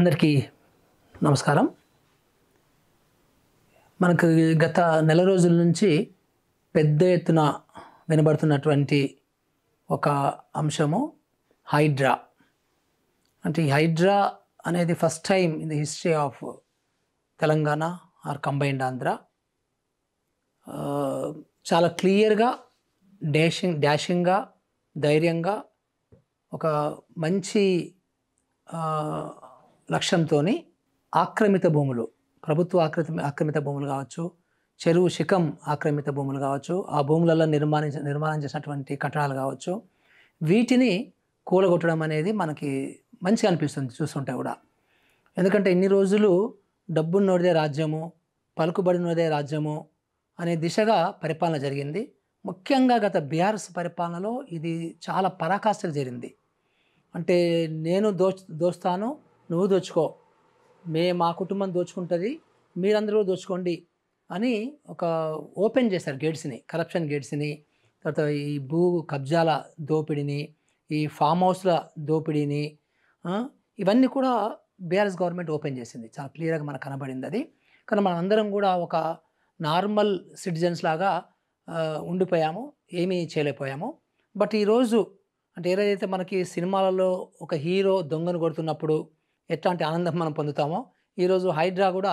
అందరికీ నమస్కారం. మనకు గత నెల రోజుల నుంచి పెద్ద ఎత్తున వినబడుతున్నటువంటి ఒక అంశము హైడ్రా. అంటే ఈ హైడ్రా అనేది first time in the history of Telangana or combined Andhra. చాలా క్లియర్గా డాషింగ్గా ధైర్యంగా ఒక మంచి లక్ష్యంతో ఆక్రమిత భూములు, ప్రభుత్వ ఆక్రమిత భూములు కావచ్చు, చెరువు శిఖం ఆక్రమిత భూములు కావచ్చు, ఆ భూములలో నిర్మాణం చేసినటువంటి కట్టడాలు కావచ్చు, వీటిని కూలగొట్టడం అనేది మనకి మంచిగా అనిపిస్తుంది చూస్తుంటే కూడా. ఎందుకంటే ఇన్ని రోజులు డబ్బున్నోడిదే రాజ్యము, పలుకుబడినోడిదే రాజ్యము అనే దిశగా పరిపాలన జరిగింది. ముఖ్యంగా గత బీఆర్ఎస్ పరిపాలనలో ఇది చాలా పరాకాష్ఠకు జరిగింది. అంటే నేను దోస్తాను, నువ్వు దోచుకో, మా కుటుంబం దోచుకుంటుంది, మీరందరూ దోచుకోండి అని ఒక ఓపెన్ చేశారు గేట్స్ని, కరప్షన్ గేట్స్ని. తర్వాత ఈ భూ కబ్జాల దోపిడీని, ఈ ఫామ్ హౌస్ల దోపిడీని, ఇవన్నీ కూడా బీఆర్ఎస్ గవర్నమెంట్ ఓపెన్ చేసింది. చాలా క్లియర్గా మనకు కనబడింది అది. కానీ మనం అందరం కూడా ఒక నార్మల్ సిటిజన్స్ లాగా ఉండిపోయాము, ఏమీ చేయలేకపోయాము. బట్ ఈరోజు అంటే ఏదైతే మనకి సినిమాలలో ఒక హీరో దొంగను కొడుతున్నప్పుడు ఎట్లాంటి ఆనందం మనం పొందుతామో, ఈరోజు హైడ్రా కూడా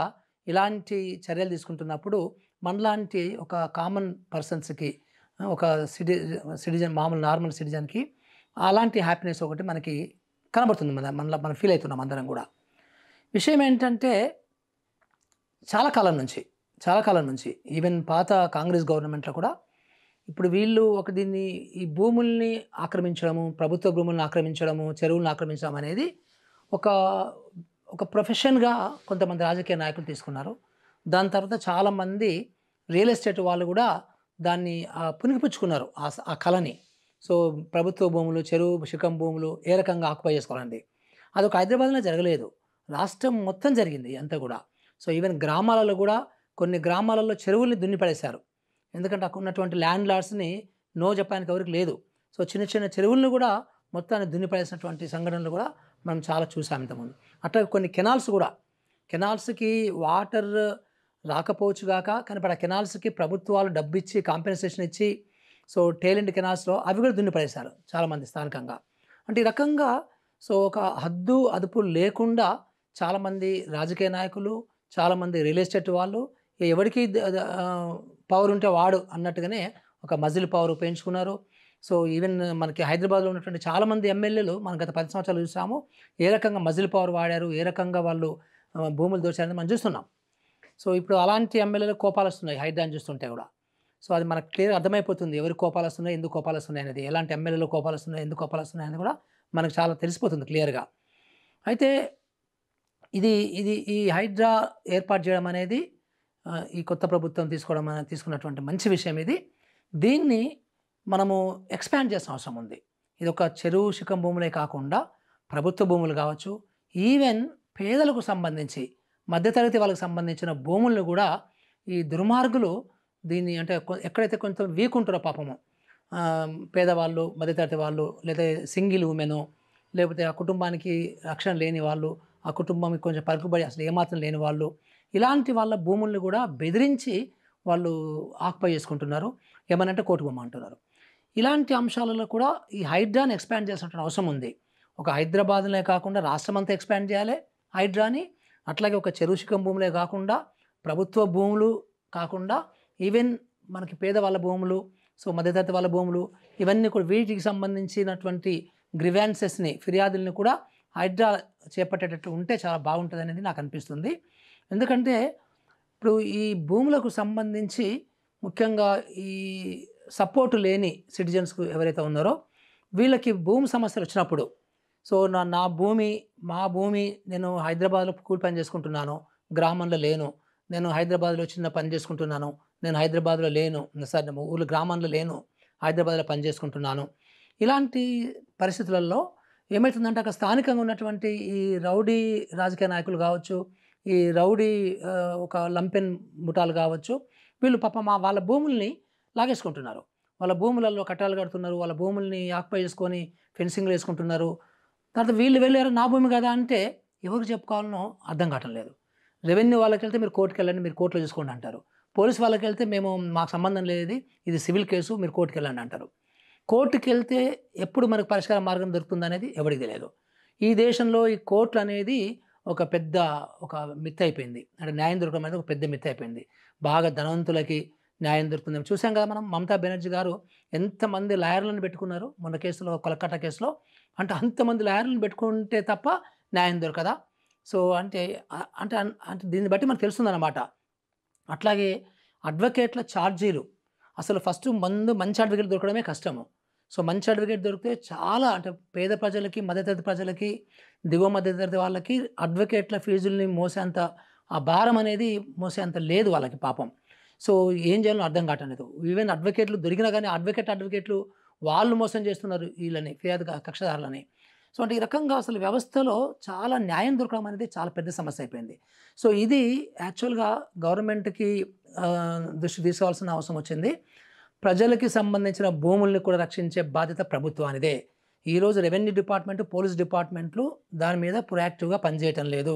ఇలాంటి చర్యలు తీసుకుంటున్నప్పుడు మనలాంటి ఒక కామన్ పర్సన్స్కి, ఒక సిటిజన్ మామూలు నార్మల్ సిటిజన్కి అలాంటి హ్యాపీనెస్ ఒకటి మనకి కనబడుతుంది. మనం ఫీల్ అవుతున్నాం అందరం కూడా. విషయం ఏంటంటే చాలా కాలం నుంచి ఈవెన్ పాత కాంగ్రెస్ గవర్నమెంట్లో కూడా ఇప్పుడు వీళ్ళు దీన్ని ఈ భూముల్ని ఆక్రమించడము, ప్రభుత్వ భూములను ఆక్రమించడము, చెరువులను ఆక్రమించడం అనేది ఒక ప్రొఫెషన్గా కొంతమంది రాజకీయ నాయకులు తీసుకున్నారు. దాని తర్వాత చాలామంది రియల్ ఎస్టేట్ వాళ్ళు కూడా దాన్ని పుణికిపుచ్చుకున్నారు ఆ కళని. సో ప్రభుత్వ భూములు, చెరువు శిఖం భూములు ఏ రకంగా ఆక్యుపై చేసుకోవాలండి. అదొక హైదరాబాద్లో జరగలేదు, రాష్ట్రం మొత్తం జరిగింది అంతా కూడా. సో ఈవెన్ గ్రామాలలో కూడా కొన్ని గ్రామాలలో చెరువుల్ని దున్నిపడేశారు. ఎందుకంటే అక్కడ ఉన్నటువంటి ల్యాండ్ లార్డ్స్ని నో చెప్పడానికి ఎవరికి లేదు. సో చిన్న చిన్న చెరువులను కూడా మొత్తాన్ని దున్నిపడేసినటువంటి సంఘటనలు కూడా మనం చాలా చూసాం ఇంతకుముందు. అట్లా కొన్ని కెనాల్స్కి వాటర్ రాకపోవచ్చు కాక, కానీ ఆ కెనాల్స్కి ప్రభుత్వాలు డబ్బు ఇచ్చి కాంపెన్సేషన్ ఇచ్చి, సో టేలెంట్ కెనాల్స్లో అవి కూడా దున్నిపడేశారు చాలామంది స్థానికంగా. అంటే ఈ రకంగా సో ఒక హద్దు అదుపు లేకుండా చాలామంది రాజకీయ నాయకులు, చాలామంది రియల్ ఎస్టేట్ వాళ్ళు ఎవరికి పవర్ ఉంటే వాడు అన్నట్టుగానే ఒక మజిల్ పవర్ ఉపయోగించుకున్నారు. సో ఈవెన్ మనకి హైదరాబాద్లో ఉన్నటువంటి చాలామంది ఎమ్మెల్యేలు మనం గత 10 సంవత్సరాలు చూసాము, ఏ రకంగా మజిల్ పవర్ వాడారు, ఏ రకంగా వాళ్ళు భూములు దోచారని మనం చూస్తున్నాం. సో ఇప్పుడు అలాంటి ఎమ్మెల్యేలు కోపాలు వస్తున్నాయి హైడ్రాని చూస్తుంటే కూడా. సో అది మనకు క్లియర్ అర్థమైపోతుంది ఎవరికి కోపాలు వస్తున్నాయి, ఎందుకు కోపాలు వస్తున్నాయి అనేది, ఎలాంటి ఎమ్మెల్యేలు కోపాలు వస్తున్నాయి, ఎందుకు కోపాలు వస్తున్నాయి అనేది కూడా మనకు చాలా తెలిసిపోతుంది క్లియర్గా. అయితే ఈ హైడ్రా ఏర్పాటు చేయడం అనేది ఈ కొత్త ప్రభుత్వం తీసుకున్నటువంటి మంచి విషయం ఇది. దీన్ని మనము ఎక్స్పాండ్ చేసిన అవసరం ఉంది. ఇది ఒక చెరువు శిఖం భూములే కాకుండా ప్రభుత్వ భూములు కావచ్చు, ఈవెన్ పేదలకు సంబంధించి మధ్యతరగతి వాళ్ళకి సంబంధించిన భూములను కూడా ఈ దుర్మార్గులు దీన్ని అంటే ఎక్కడైతే కొంచెం వీక్ ఉంటారో పాపము, పేదవాళ్ళు, మధ్యతరగతి వాళ్ళు, లేదా సింగిల్ ఉమెను, లేకపోతే ఆ కుటుంబానికి రక్షణ లేని వాళ్ళు, ఆ కుటుంబానికి కొంచెం పలుకుబడి అసలు ఏమాత్రం లేని వాళ్ళు, ఇలాంటి వాళ్ళ భూముల్ని కూడా బెదిరించి వాళ్ళు ఆక్యుపై చేసుకుంటున్నారు. ఏమనంటే కోర్టు బొమ్మ అంటున్నారు. ఇలాంటి అంశాలలో కూడా ఈ హైడ్రాని ఎక్స్పాండ్ చేసినటువంటి అవసరం ఉంది. ఒక హైదరాబాద్లే కాకుండా రాష్ట్రం అంతా ఎక్స్పాండ్ చేయాలి హైడ్రాని. అట్లాగే ఒక చెరువు శిఖం భూములే కాకుండా ప్రభుత్వ భూములు కాకుండా ఈవెన్ మనకి పేదవాళ్ళ భూములు, సో మధ్యతరగతి వాళ్ళ భూములు, ఇవన్నీ కూడా వీటికి సంబంధించినటువంటి గ్రివాన్సెస్ని, ఫిర్యాదుల్ని కూడా హైడ్రా చేపట్టేటట్టు ఉంటే చాలా బాగుంటుంది అనేది నాకు అనిపిస్తుంది. ఎందుకంటే ఇప్పుడు ఈ భూములకు సంబంధించి ముఖ్యంగా ఈ సపోర్టు లేని సిటిజన్స్కు ఎవరైతే ఉన్నారో వీళ్ళకి భూమి సమస్యలు వచ్చినప్పుడు, సో మా భూమి నేను హైదరాబాద్లో కూలి పని చేసుకుంటున్నాను, గ్రామంలో లేను, నేను హైదరాబాద్లో చిన్న పని చేసుకుంటున్నాను, నేను హైదరాబాద్లో లేను సార్, ఊళ్ళో గ్రామంలో లేను, హైదరాబాద్లో పని చేసుకుంటున్నాను. ఇలాంటి పరిస్థితులలో ఏమవుతుందంటే అక్కడ స్థానికంగా ఉన్నటువంటి ఈ రౌడీ రాజకీయ నాయకులు కావచ్చు, ఈ రౌడీ ఒక లంపెన్ ముఠాలు కావచ్చు, వీళ్ళు పాపం వాళ్ళ భూముల్ని లాగేసుకుంటున్నారు. వాళ్ళ భూములలో కట్టాలు కడుతున్నారు, వాళ్ళ భూముల్ని ఆక్యుపై చేసుకొని ఫెన్సింగ్లు వేసుకుంటున్నారు. తర్వాత వీళ్ళు వెళ్ళారు నా భూమి కదా అంటే ఎవరికి చెప్పుకోవాలనో అర్థం కావటం లేదు. రెవెన్యూ వాళ్ళకెళ్తే మీరు కోర్టుకెళ్ళండి, మీరు కోర్టులో చూసుకోండి అంటారు. పోలీస్ వాళ్ళకెళ్తే మాకు సంబంధం లేదు, ఇది సివిల్ కేసు, మీరు కోర్టుకెళ్ళండి అంటారు. కోర్టుకెళ్తే ఎప్పుడు మనకు పరిష్కార మార్గం దొరుకుతుందనేది ఎవరికీ తెలియదు. ఈ దేశంలో ఈ కోర్టులనేది ఒక పెద్ద ఒక మిత్ అయిపోయింది. అంటే న్యాయం దొరకడం అనేది ఒక పెద్ద మిత్ అయిపోయింది. బాగా ధనవంతులకి న్యాయం దొరుకుతుందేమో. చూసాం కదా మనం, మమతా బెనర్జీ గారు ఎంతమంది లాయర్లను పెట్టుకున్నారు మొన్న కేసులో, కొలకత్తా కేసులో. అంటే అంతమంది లాయర్లను పెట్టుకుంటే తప్ప న్యాయం దొరకదా? సో అంటే అంటే అంటే దీన్ని బట్టి మనకు తెలుస్తుందన్నమాట. అట్లాగే అడ్వకేట్ల ఛార్జీలు అసలు ఫస్ట్ మంచి అడ్వకేట్ దొరకడమే కష్టము. సో మంచి అడ్వకేట్ దొరికితే చాలా అంటే పేద ప్రజలకి, మధ్యతరగతి ప్రజలకి, దిగువ మధ్యతరగతి వాళ్ళకి అడ్వకేట్ల ఫీజుల్ని మోసేంత ఆ భారం అనేది మోసేంత లేదు వాళ్ళకి పాపం. సో ఏం చేయాలో అర్థం కావటం లేదు. ఈవెన్ అడ్వకేట్లు దొరికినా కానీ అడ్వకేట్లు వాళ్ళు మోసం చేస్తున్నారు వీళ్ళని, ఫిర్యాదు కక్షదారులని. సో అంటే ఈ రకంగా అసలు వ్యవస్థలో చాలా న్యాయం దొరకడం అనేది చాలా పెద్ద సమస్య అయిపోయింది. సో ఇది యాక్చువల్గా గవర్నమెంట్కి దృష్టి తీసుకోవాల్సిన అవసరం వచ్చింది. ప్రజలకి సంబంధించిన భూముల్ని కూడా రక్షించే బాధ్యత ప్రభుత్వానిదే. ఈరోజు రెవెన్యూ డిపార్ట్మెంట్, పోలీస్ డిపార్ట్మెంట్లు దాని మీద ప్రొయాక్టివ్గా పనిచేయటం లేదు.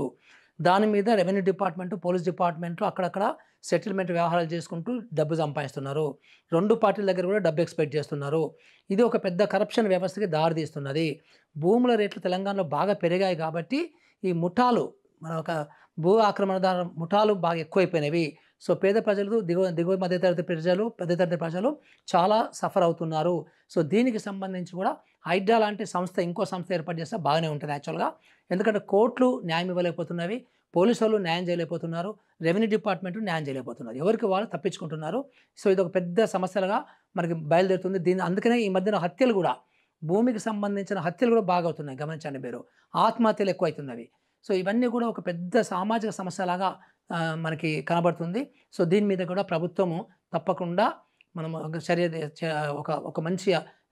దాని మీద రెవెన్యూ డిపార్ట్మెంటు, పోలీస్ డిపార్ట్మెంట్లు అక్కడక్కడ సెటిల్మెంట్ వ్యవహారాలు చేసుకుంటూ డబ్బు సంపాదిస్తున్నారు. 2 పార్టీల దగ్గర కూడా డబ్బు ఎక్స్పెక్ట్ చేస్తున్నారు. ఇది ఒక పెద్ద కరప్షన్ వ్యవస్థకి దారితీస్తున్నది. భూముల రేట్లు తెలంగాణలో బాగా పెరిగాయి కాబట్టి ఈ ముఠాలు, మన ఒక భూ ఆక్రమణదారు ముఠాలు బాగా ఎక్కువైపోయినవి. సో పేద ప్రజలు, దిగువ మధ్యతరగతి ప్రజలు, పెద్దతరగతి ప్రజలు చాలా సఫర్ అవుతున్నారు. సో దీనికి సంబంధించి కూడా హైడ్రా లాంటి సంస్థ, ఇంకో సంస్థ ఏర్పాటు చేస్తే బాగానే ఉంటుంది యాక్చువల్గా. ఎందుకంటే కోర్టులు న్యాయం ఇవ్వలేకపోతున్నవి, పోలీసు వాళ్ళు న్యాయం చేయలేకపోతున్నారు, రెవెన్యూ డిపార్ట్మెంట్ న్యాయం చేయలేకపోతున్నారు. ఎవరికి వాళ్ళు తప్పించుకుంటున్నారు. సో ఇది ఒక పెద్ద సమస్యలుగా మనకి బయలుదేరుతుంది. అందుకనే ఈ మధ్యన హత్యలు కూడా, భూమికి సంబంధించిన హత్యలు కూడా బాగా అవుతున్నాయి. గమనించండి మీరు, ఆత్మహత్యలు ఎక్కువవుతున్నవి. సో ఇవన్నీ కూడా ఒక పెద్ద సామాజిక సమస్యలాగా మనకి కనబడుతుంది. సో దీని మీద కూడా ప్రభుత్వము తప్పకుండా మనం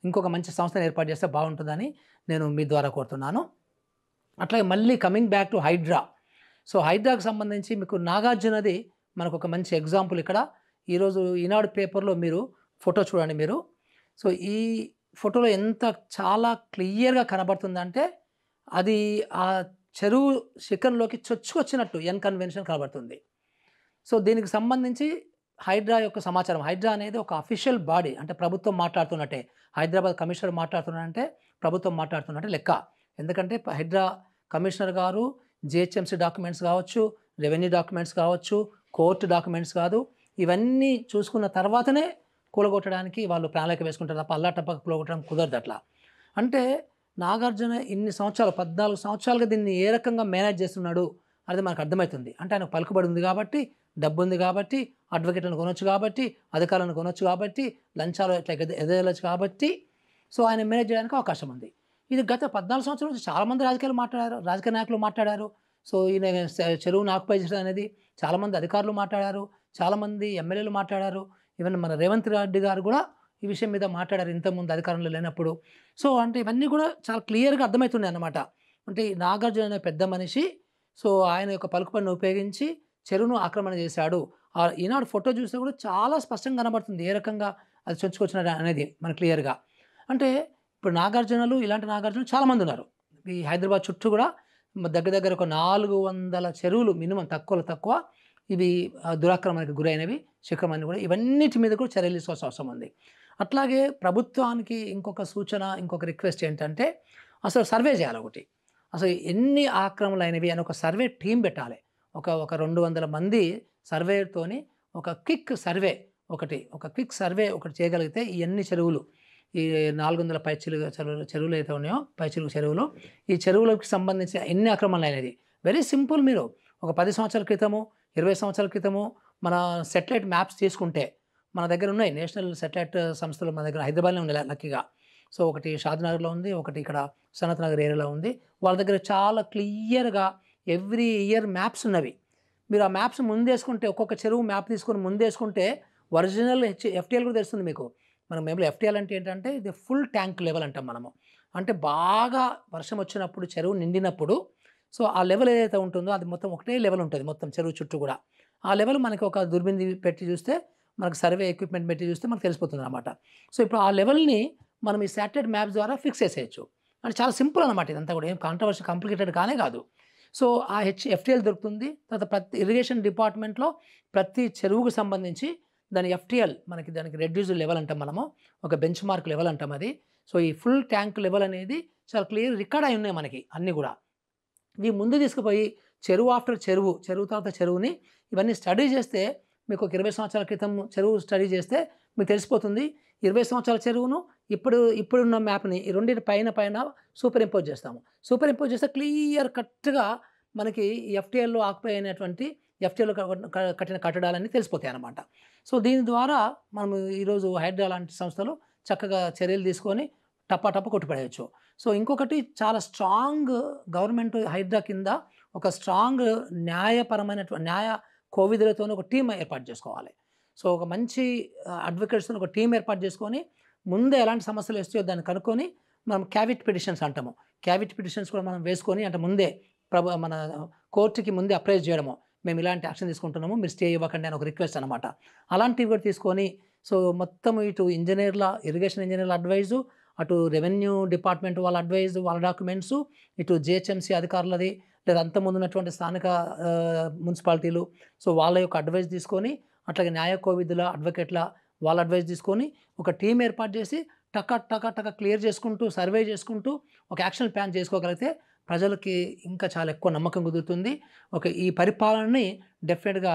ఇంకొక మంచి సంస్థను ఏర్పాటు చేస్తే బాగుంటుందని నేను మీ ద్వారా కోరుతున్నాను. అట్లాగే మళ్ళీ coming back to Hydra. So హైడ్రాకి సంబంధించి మీకు నాగార్జునది మనకు ఒక మంచి ఎగ్జాంపుల్ ఇక్కడ. ఈరోజు ఈనాడు పేపర్లో మీరు ఫోటో చూడండి మీరు. సో ఈ ఫోటోలో చాలా క్లియర్గా కనబడుతుందంటే అది ఆ చెరువు శిఖరంలోకి చొచ్చుకొచ్చినట్టు కన్వెన్షన్ కనబడుతుంది. సో దీనికి సంబంధించి హైడ్రా యొక్క సమాచారం, హైడ్రా అనేది ఒక అఫీషియల్ బాడీ, అంటే ప్రభుత్వం మాట్లాడుతున్నట్టే, హైదరాబాద్ కమిషనర్ మాట్లాడుతున్నారంటే ప్రభుత్వం మాట్లాడుతున్నట్టే లెక్క. ఎందుకంటే హైడ్రా కమిషనర్ గారు జిహెచ్ఎంసీ డాక్యుమెంట్స్ కావచ్చు, రెవెన్యూ డాక్యుమెంట్స్ కావచ్చు, కోర్టు డాక్యుమెంట్స్ కాదు, ఇవన్నీ చూసుకున్న తర్వాతనే కూలగొట్టడానికి వాళ్ళు ప్రణాళిక వేసుకుంటారు తప్ప అల్లాటప్పక కూలగొట్టడం కుదరదు అట్లా. అంటే నాగార్జున ఇన్ని సంవత్సరాలు, 14 సంవత్సరాలుగా దీన్ని ఏ రకంగా మేనేజ్ చేస్తున్నాడు అనేది మనకు అర్థమవుతుంది. అంటే ఆయన పలుకుబడి ఉంది కాబట్టి, డబ్బు ఉంది కాబట్టి, అడ్వకేట్లను కొనొచ్చు కాబట్టి, అధికారులను కొనొచ్చు కాబట్టి, లంచాలు ఇట్లా ఎదగలచ్చు కాబట్టి, సో ఆయన మేనేజ్ చేయడానికి అవకాశం ఉంది. ఇది గత 14 సంవత్సరాల నుంచి చాలామంది రాజకీయ నాయకులు మాట్లాడారు. సో ఈయన చెరువును ఆక్యుపై చేయడం అనేది చాలామంది అధికారులు మాట్లాడారు, చాలామంది ఎమ్మెల్యేలు మాట్లాడారు. ఈవెన్ మన రేవంత్ రెడ్డి గారు కూడా ఈ విషయం మీద మాట్లాడారు ఇంతకుముందు అధికారంలో లేనప్పుడు. సో అంటే ఇవన్నీ కూడా చాలా క్లియర్గా అర్థమవుతున్నాయి అన్నమాట. అంటే నాగార్జున అనే పెద్ద మనిషి, సో ఆయన యొక్క పలుకుబడిని ఉపయోగించి చెరువును ఆక్రమణ చేశాడు. ఈనాడు ఫోటో చూస్తే కూడా చాలా స్పష్టంగా కనబడుతుంది ఏ రకంగా అది చొచ్చుకొచ్చినాడు అనేది మనకు క్లియర్గా. అంటే ఇప్పుడు ఇలాంటి నాగార్జునలు చాలామంది ఉన్నారు. ఈ హైదరాబాద్ చుట్టూ కూడా దగ్గర ఒక 400 చెరువులు మినిమం తక్కువ ఇవి దురాక్రమణకు గురైనవి, శిఖరమని కూడా, ఇవన్నిటి మీద కూడా చర్యలు తీసుకోవాల్సిన అవసరం ఉంది. అట్లాగే ప్రభుత్వానికి ఇంకొక సూచన, ఇంకొక రిక్వెస్ట్ ఏంటంటే అసలు సర్వే చేయాలి ఒకటి. అసలు ఎన్ని ఆక్రమణలు అయినవి అని ఒక సర్వే టీం పెట్టాలి. ఒక 200 మంది సర్వేతోని ఒక క్విక్ సర్వే ఒకటి చేయగలిగితే ఈ అన్ని చెరువులు, ఈ 400 పైచిలుగు చెరువులు అయితే ఉన్నాయో, పైచిలుగు చెరువులు, ఈ చెరువులకు సంబంధించిన ఎన్ని ఆక్రమణలు అయినది వెరీ సింపుల్. మీరు ఒక 10 సంవత్సరాల క్రితము, 20 సంవత్సరాల క్రితము మన సెటిలైట్ మ్యాప్స్ తీసుకుంటే మన దగ్గర ఉన్నాయి. నేషనల్ సెటిలైట్ సంస్థలు మన దగ్గర హైదరాబాద్లో ఉన్నాయి లక్కీగా. సో ఒకటి షాద్నగర్లో ఉంది, ఒకటి ఇక్కడ సనత్ నగర్ ఏరియాలో ఉంది. వాళ్ళ దగ్గర చాలా క్లియర్గా ఎవ్రీ ఇయర్ మ్యాప్స్ ఉన్నవి. మీరు ఆ మ్యాప్స్ ముందేసుకుంటే, ఒక్కొక్క చెరువు మ్యాప్ తీసుకొని ముందేసుకుంటే ఒరిజినల్ ఎఫ్టీఎల్ కూడా తెలుస్తుంది మీకు. మనం ఎఫ్టీఎల్ అంటే ఏంటంటే ఇది ఫుల్ ట్యాంక్ లెవెల్ అంటాం మనము. అంటే బాగా వర్షం వచ్చినప్పుడు, చెరువు నిండినప్పుడు, సో ఆ లెవెల్ ఏదైతే ఉంటుందో అది మొత్తం ఒకటే లెవెల్ ఉంటుంది మొత్తం చెరువు చుట్టూ కూడా. ఆ లెవెల్ మనకి ఒక దుర్బింది పెట్టి చూస్తే, మనకు సర్వే ఎక్విప్మెంట్ పెట్టి చూస్తే మనకు తెలిసిపోతుంది అన్నమాట. సో ఇప్పుడు ఆ లెవెల్ని మనం ఈ శాటిలైట్ మ్యాప్స్ ద్వారా ఫిక్స్ చేసేయచ్చు. అంటే చాలా సింపుల్ అనమాట. ఇదంతా కూడా ఏం కాంట్రవర్షియల్ కాంప్లికేటెడ్ కానే కాదు. సో ఆ ఎఫ్టీఎల్ దొరుకుతుంది. తర్వాత ప్రతి ఇరిగేషన్ డిపార్ట్మెంట్లో ప్రతి చెరువుకు సంబంధించి దాని ఎఫ్టీఎల్ మనకి దానికి రెడ్యూస్డ్ లెవెల్ అంటాం మనము. ఒక బెంచ్ మార్క్ లెవెల్ అంటాం అది. సో ఈ ఫుల్ ట్యాంక్ లెవెల్ అనేది చాలా క్లియర్ రికార్డ్ అయి ఉన్నాయి మనకి అన్నీ కూడా. ఇవి ముందు తీసుకుపోయి చెరువు ఆఫ్టర్ చెరువు, చెరువు తర్వాత చెరువుని ఇవన్నీ స్టడీ చేస్తే మీకు ఒక 20 సంవత్సరాల క్రితం చెరువు స్టడీ చేస్తే మీకు తెలిసిపోతుంది. 20 సంవత్సరాల చెరువును ఇప్పుడున్న మ్యాప్ని ఈ రెండింటి పైన సూపర్ ఇంపోజ్ చేస్తాము. సూపర్ ఇంపోజ్ చేస్తే క్లియర్ కట్గా మనకి ఎఫ్టీఎల్లో ఆక్యుపై అయినటువంటి ఎఫ్టీఎల్లో కట్టిన కట్టడాలన్నీ తెలిసిపోతాయి అన్నమాట. సో దీని ద్వారా మనం ఈరోజు హైడ్రా లాంటి సంస్థలు చక్కగా చర్యలు తీసుకొని టప్ప కొట్టుపడేయచ్చు. సో ఇంకొకటి చాలా స్ట్రాంగ్ గవర్నమెంట్ హైడ్రా కింద ఒక స్ట్రాంగ్ న్యాయ కోవిధులతో ఒక టీం ఏర్పాటు చేసుకోవాలి. సో ఒక మంచి అడ్వకేట్స్తో ఒక టీం ఏర్పాటు చేసుకొని ముందే ఎలాంటి సమస్యలు వస్తాయో దాన్ని కనుక్కొని మనం క్యావిట్ పిటిషన్స్ అంటాము. క్యావిట్ పిటిషన్స్ కూడా మనం వేసుకొని అంటే ముందే మన కోర్టుకి ముందే అప్రైజ్ చేయడము, మేము ఇలాంటి యాక్షన్ తీసుకుంటున్నాము, మీరు స్టే ఇవ్వకండి అని ఒక రిక్వెస్ట్ అనమాట. అలాంటివి కూడా తీసుకొని సో మొత్తం ఇటు ఇరిగేషన్ ఇంజనీర్ల అడ్వైజు, అటు రెవెన్యూ డిపార్ట్మెంట్ వాళ్ళ అడ్వైజు, వాళ్ళ డాక్యుమెంట్సు, ఇటు జిహెచ్ఎంసీ అధికారులది లేదా అంతకుముందు ఉన్నటువంటి స్థానిక మున్సిపాలిటీలు సో వాళ్ళ యొక్క అడ్వైజ్ తీసుకొని అట్లాగే న్యాయ కోవిధుల అడ్వకేట్ల వాళ్ళ అడ్వైజ్ తీసుకొని ఒక టీం ఏర్పాటు చేసి టక క్లియర్ చేసుకుంటూ సర్వే చేసుకుంటూ ఒక యాక్షన్ ప్లాన్ చేసుకోగలిగితే ప్రజలకి ఇంకా చాలా ఎక్కువ నమ్మకం కుదురుతుంది. ఈ పరిపాలనని డెఫినెట్గా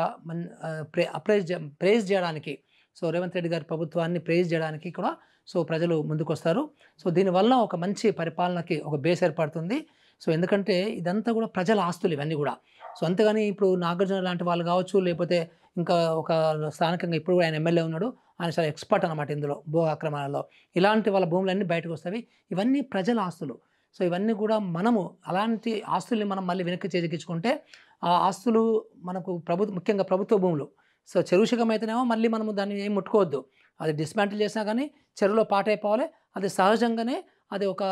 ప్రేజ్ చేయడానికి సో రేవంత్ రెడ్డి గారి ప్రభుత్వాన్ని ప్రేజ్ చేయడానికి కూడా సో ప్రజలు ముందుకొస్తారు. సో దీనివల్ల ఒక మంచి పరిపాలనకి ఒక బేస్ ఏర్పడుతుంది. సో ఎందుకంటే ఇదంతా కూడా ప్రజల ఆస్తులు ఇవన్నీ కూడా. సో అంతేగాని ఇప్పుడు నాగార్జున లాంటి వాళ్ళు కావచ్చు, లేకపోతే ఇంకా ఒక స్థానికంగా ఇప్పుడు ఆయన ఎమ్మెల్యే ఉన్నాడు, ఆయన చాలా ఎక్స్పర్ట్ అనమాట ఇందులో భూ ఆక్రమణలో. ఇలాంటి వాళ్ళ భూములన్నీ బయటకు వస్తాయి. ఇవన్నీ ప్రజల ఆస్తులు. సో ఇవన్నీ కూడా మనము అలాంటి ఆస్తుల్ని మనం మళ్ళీ వెనక్కి చేజిక్కించుకుంటే ఆ ఆస్తులు మనకు ముఖ్యంగా ప్రభుత్వ భూములు. సో చెరువు శిఖం అయితేనేమో మళ్ళీ మనము దాన్ని ఏం ముట్టుకోవద్దు, అది డిస్మాంటిల్ చేసినా కానీ చెరువులో పాటైపోవాలి. అది సహజంగానే అది ఒక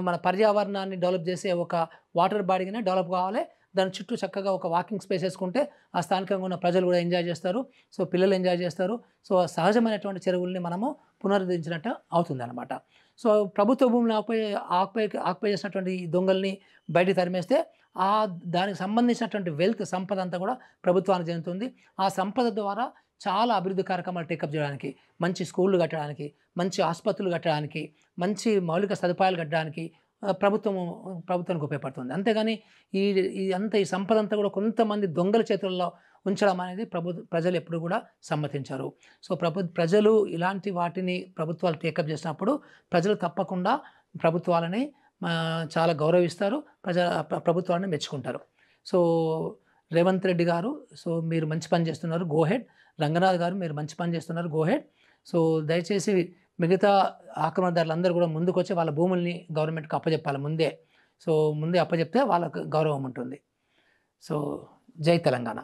మన పర్యావరణాన్ని డెవలప్ చేసే ఒక వాటర్ బాడీగానే డెవలప్ కావాలి. దాని చుట్టూ చక్కగా ఒక వాకింగ్ స్పేస్ వేసుకుంటే ఆ స్థానికంగా ఉన్న ప్రజలు కూడా ఎంజాయ్ చేస్తారు, సో పిల్లలు ఎంజాయ్ చేస్తారు. సో సహజమైనటువంటి చెరువుల్ని మనము పునరుద్ధరించినట్టు అవుతుంది అనమాట. సో ప్రభుత్వ భూములను ఆక్యుపై చేసినటువంటి ఈ దొంగల్ని బయటికి తరిమేస్తే దానికి సంబంధించినటువంటి సంపద అంతా కూడా ప్రభుత్వానికి చెందుతుంది. ఆ సంపద ద్వారా చాలా అభివృద్ధి కార్యక్రమాలు టేకప్ చేయడానికి, మంచి స్కూళ్ళు కట్టడానికి, మంచి ఆసుపత్రులు కట్టడానికి, మంచి మౌలిక సదుపాయాలు కట్టడానికి ప్రభుత్వానికి ఉపయోగపడుతుంది. అంతేగాని ఈ సంపద అంతా కూడా కొంతమంది దొంగల చేతుల్లో ఉంచడం అనేది ప్రజలు ఎప్పుడు కూడా సమ్మతించారు. సో ప్రజలు ఇలాంటి వాటిని ప్రభుత్వాలు టేకప్ చేసినప్పుడు ప్రజలు తప్పకుండా ప్రభుత్వాలని చాలా గౌరవిస్తారు, ప్రభుత్వాన్ని మెచ్చుకుంటారు. సో రేవంత్ రెడ్డి గారు, సో మీరు మంచి పని చేస్తున్నారు, గో హెడ్. రంగనాథ్ గారు, మీరు మంచి పని చేస్తున్నారు, గో హెడ్. సో దయచేసి మిగతా ఆక్రమణదారులందరూ కూడా ముందుకు వచ్చి వాళ్ళ భూముల్ని గవర్నమెంట్కి అప్పచెప్పాలి ముందే. సో ముందే అప్పచెప్తే వాళ్ళకు గౌరవం ఉంటుంది. సో జై తెలంగాణ.